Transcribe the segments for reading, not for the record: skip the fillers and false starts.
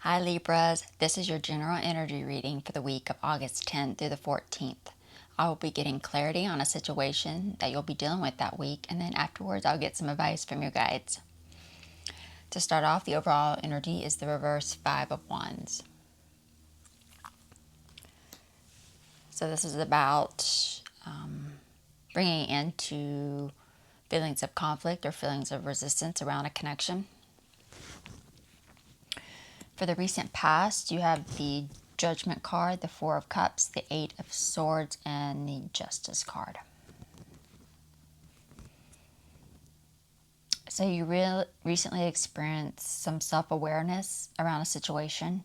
Hi Libras, this is your general energy reading for the week of August 10th through the 14th. I will be getting clarity on a situation that you'll be dealing with that week, and then afterwards I'll get some advice from your guides. To start off, the overall energy is the reverse 5 of Wands. So this is about bringing into feelings of conflict or feelings of resistance around a connection. For the recent past, you have the Judgment card, the Four of Cups, the Eight of Swords, and the Justice card. So you recently experienced some self-awareness around a situation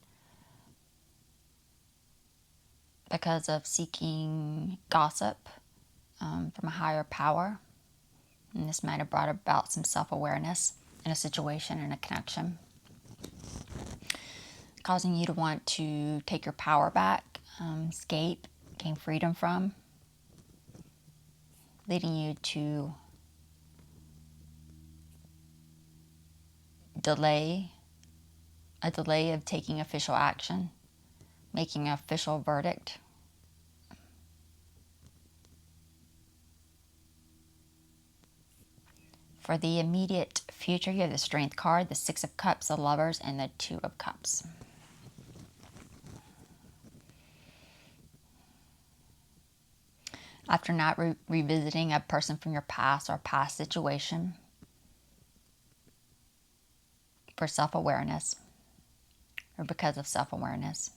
because of seeking gossip from a higher power. And this might have brought about some self-awareness in a situation, in a connection, causing you to want to take your power back, escape, gain freedom from, leading you to delay of taking official action, making an official verdict. For the immediate future, you have the Strength card, the Six of Cups, the Lovers, and the Two of Cups. After not revisiting a person from your past or past situation for self-awareness, or because of self-awareness,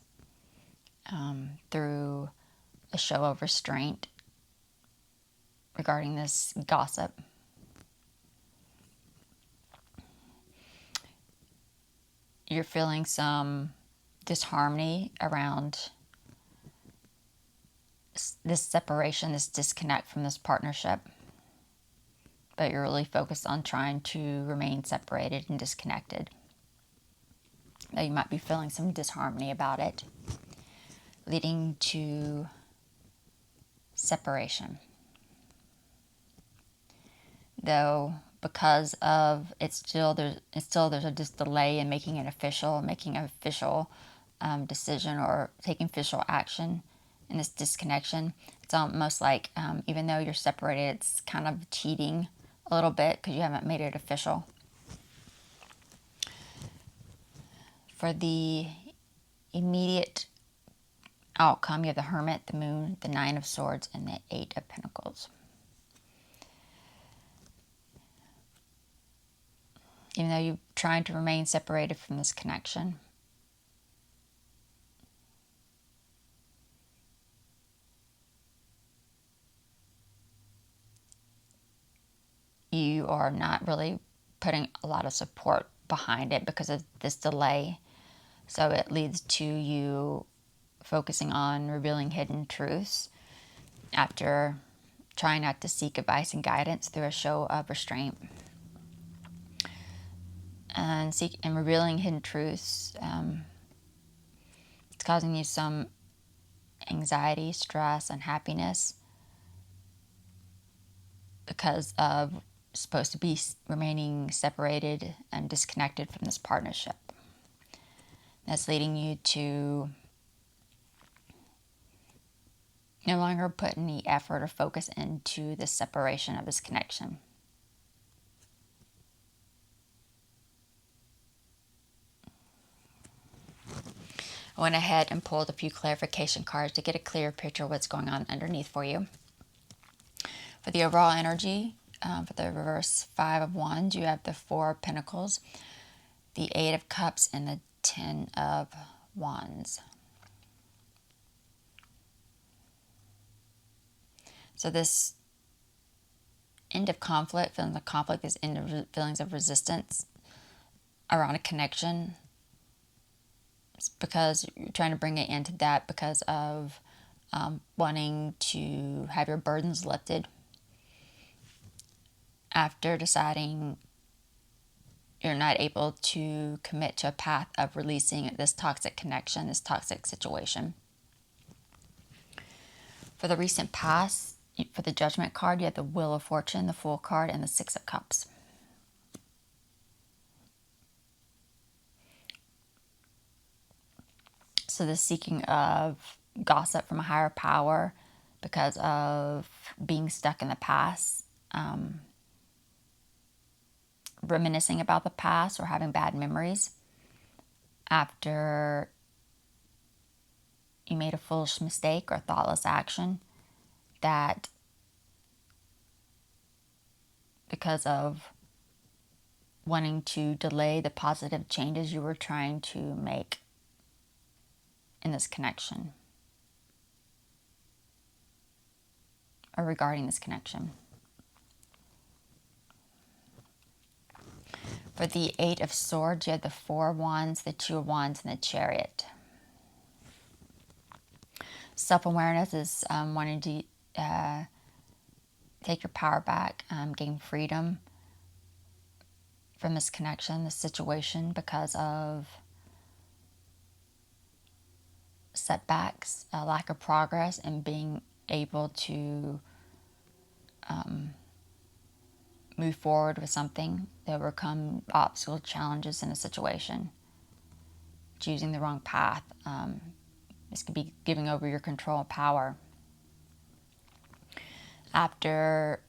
through a show of restraint regarding this gossip, you're feeling some disharmony around this separation, this disconnect from this partnership, but you're really focused on trying to remain separated and disconnected. Now you might be feeling some disharmony about it, leading to separation. Though because of there's a delay in making an official decision or taking official action in this disconnection. It's almost like even though you're separated, it's kind of cheating a little bit because you haven't made it official. For the immediate outcome, you have the Hermit, the Moon, the Nine of Swords, and the Eight of Pentacles. Even though you're trying to remain separated from this connection, you are not really putting a lot of support behind it because of this delay. So it leads to you focusing on revealing hidden truths after trying not to seek advice and guidance through a show of restraint. And revealing hidden truths, it's causing you some anxiety, stress, unhappiness because of supposed to be remaining separated and disconnected from this partnership. That's leading you to no longer put any effort or focus into the separation of this connection. I went ahead and pulled a few clarification cards to get a clear picture of what's going on underneath for you. For the overall energy, for the reverse 5 of Wands, you have the 4 of Pentacles, the 8 of Cups, and the 10 of Wands. So this end of conflict, feelings of conflict, this end of feelings of resistance around a connection, it's because you're trying to bring it into that because of wanting to have your burdens lifted after deciding you're not able to commit to a path of releasing this toxic connection, this toxic situation. For the recent past, for the Judgment card, you have the Wheel of Fortune, the Fool card, and the Six of Cups. So the seeking of gossip from a higher power because of being stuck in the past, reminiscing about the past or having bad memories after you made a foolish mistake or thoughtless action that because of wanting to delay the positive changes you were trying to make in this connection or regarding this connection. For the Eight of Swords, you have the Four of Wands, the Two of Wands, and the Chariot. Self-awareness is wanting to take your power back, gain freedom from this connection, this situation, because of setbacks, a lack of progress, and being able to move forward with something, to overcome obstacles, challenges in a situation. Choosing the wrong path. This could be giving over your control and power. After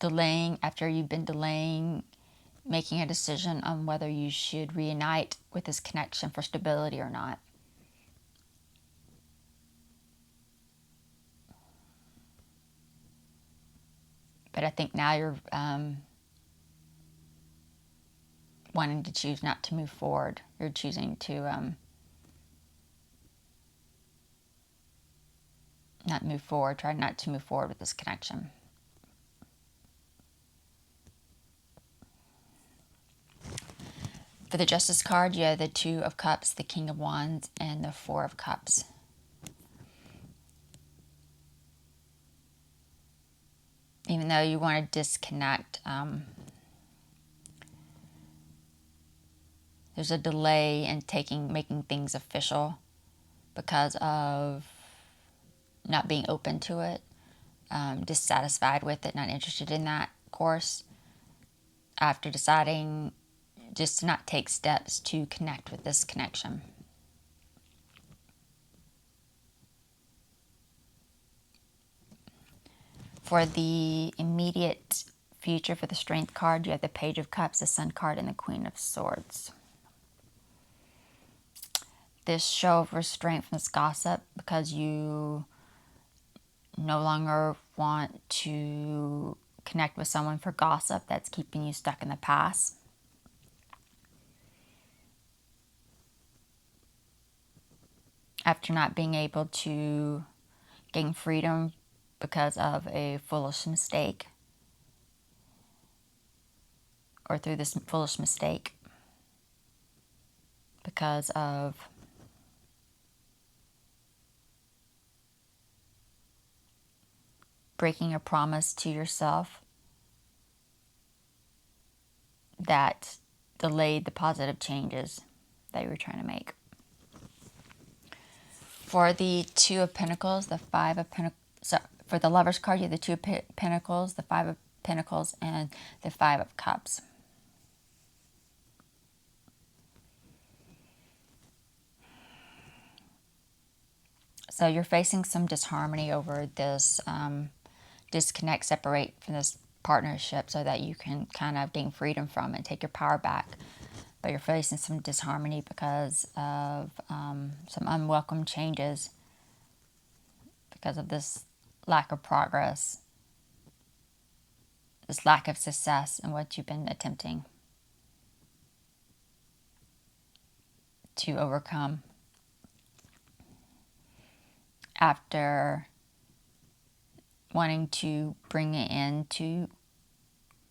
you've been delaying making a decision on whether you should reunite with this connection for stability or not. But I think now you're wanting to choose not to move forward. You're choosing to not move forward, try not to move forward with this connection. For the Justice card, you have the Two of Cups, the King of Wands, and the Four of Cups. Even though you want to disconnect, there's a delay in making things official because of not being open to it, dissatisfied with it, not interested in that course, after deciding just to not take steps to connect with this connection. For the immediate future, for the Strength card, you have the Page of Cups, the Sun card, and the Queen of Swords. This show of restraint from this gossip because you no longer want to connect with someone for gossip that's keeping you stuck in the past. After not being able to gain freedom because of a foolish mistake, or through this foolish mistake, because of breaking a promise to yourself that delayed the positive changes that you were trying to make. For the Two of Pentacles, the Five of Pentacles, for the Lovers card, you have the Two of Pentacles, the Five of Pentacles, and the Five of Cups. So you're facing some disharmony over this disconnect, separate from this partnership so that you can kind of gain freedom from it and take your power back. But you're facing some disharmony because of some unwelcome changes because of this lack of progress, this lack of success in what you've been attempting to overcome. After wanting to bring it into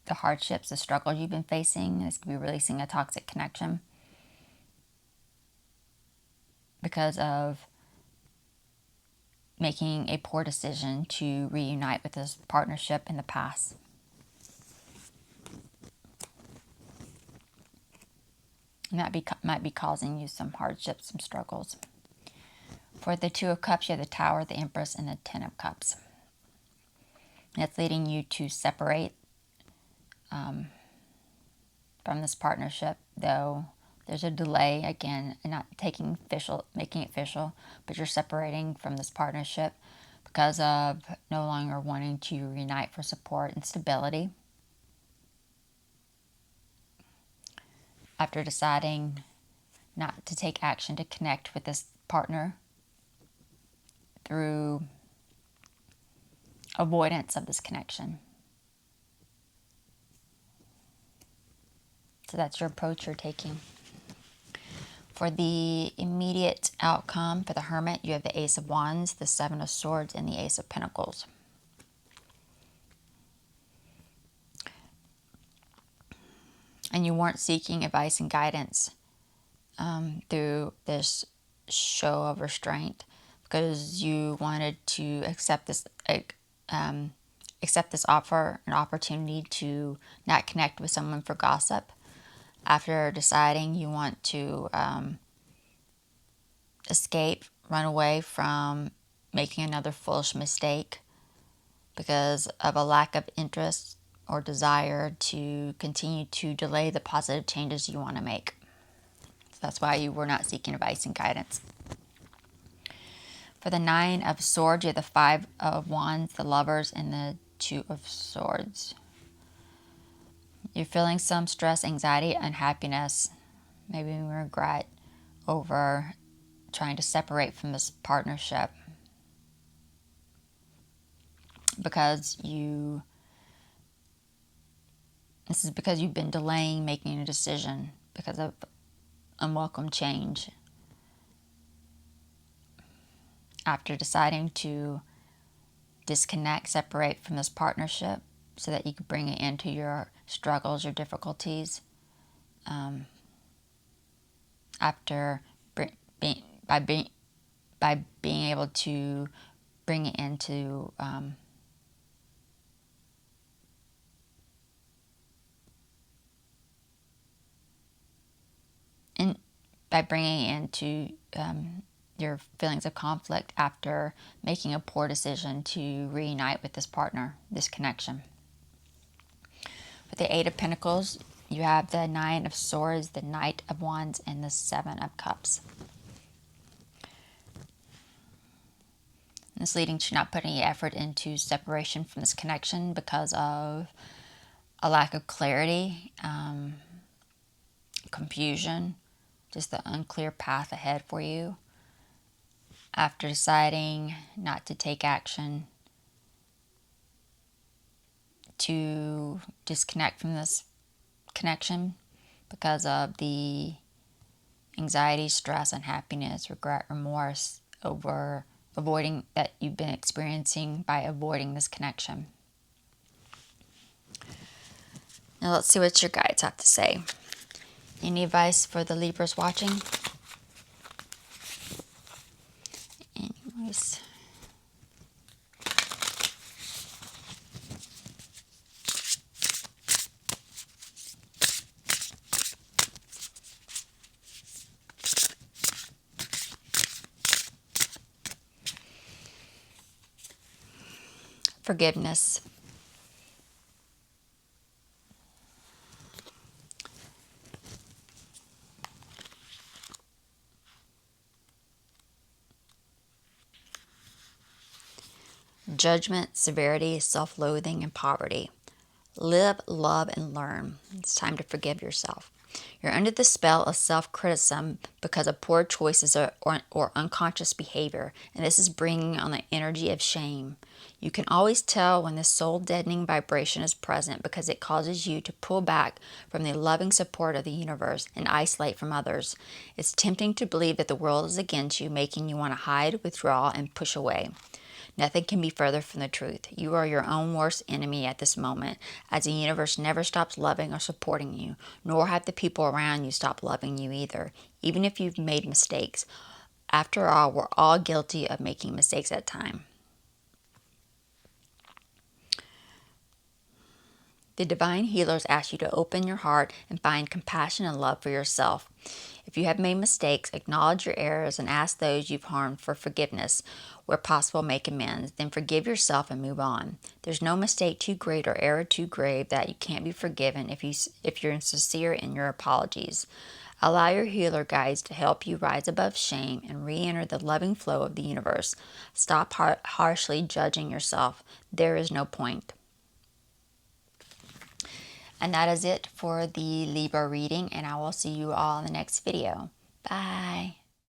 the hardships, the struggles you've been facing, this could be releasing a toxic connection because of making a poor decision to reunite with this partnership in the past. And that might be causing you some hardships, some struggles. For the Two of Cups, you have the Tower, the Empress, and the Ten of Cups. And it's leading you to separate from this partnership, though There's a delay, again, and not making it official, but you're separating from this partnership because of no longer wanting to reunite for support and stability. After deciding not to take action to connect with this partner through avoidance of this connection. So that's your approach you're taking. For the immediate outcome, for the Hermit, you have the Ace of Wands, the Seven of Swords, and the Ace of Pentacles. And you weren't seeking advice and guidance through this show of restraint because you wanted to accept this offer, an opportunity to not connect with someone for gossip. After deciding you want to escape, run away from making another foolish mistake because of a lack of interest or desire to continue to delay the positive changes you want to make. So that's why you were not seeking advice and guidance. For the Nine of Swords, you have the Five of Wands, the Lovers, and the Two of Swords. You're feeling some stress, anxiety, unhappiness, maybe regret over trying to separate from this partnership because this is because you've been delaying making a decision because of unwelcome change. After deciding to disconnect, separate from this partnership so that you could bring it into your struggles, your difficulties, after by being able to bring it into by bringing it into your feelings of conflict after making a poor decision to reunite with this partner, this connection. With the Eight of Pentacles, you have the Nine of Swords, the Knight of Wands, and the Seven of Cups. This leading to not putting any effort into separation from this connection because of a lack of clarity, confusion, just the unclear path ahead for you. After deciding not to take action to disconnect from this connection because of the anxiety, stress, unhappiness, regret, remorse over avoiding that you've been experiencing by avoiding this connection. Now let's see what your guides have to say. Any advice for the Libras watching? Anyways. Forgiveness. Judgment, severity, self-loathing, and poverty. Live, love, and learn. It's time to forgive yourself. You're under the spell of self-criticism because of poor choices or unconscious behavior, and this is bringing on the energy of shame. You can always tell when this soul-deadening vibration is present because it causes you to pull back from the loving support of the universe and isolate from others. It's tempting to believe that the world is against you, making you want to hide, withdraw, and push away. Nothing can be further from the truth. You are your own worst enemy at this moment, as the universe never stops loving or supporting you, nor have the people around you stop loving you either, even if you've made mistakes. After all, we're all guilty of making mistakes at times. The divine healers ask you to open your heart and find compassion and love for yourself. If you have made mistakes, acknowledge your errors and ask those you've harmed for forgiveness. Where possible, make amends. Then forgive yourself and move on. There's no mistake too great or error too grave that you can't be forgiven if you're sincere in your apologies. Allow your healer guides to help you rise above shame and re-enter the loving flow of the universe. Stop harshly judging yourself. There is no point. And that is it for the Libra reading, and I will see you all in the next video. Bye.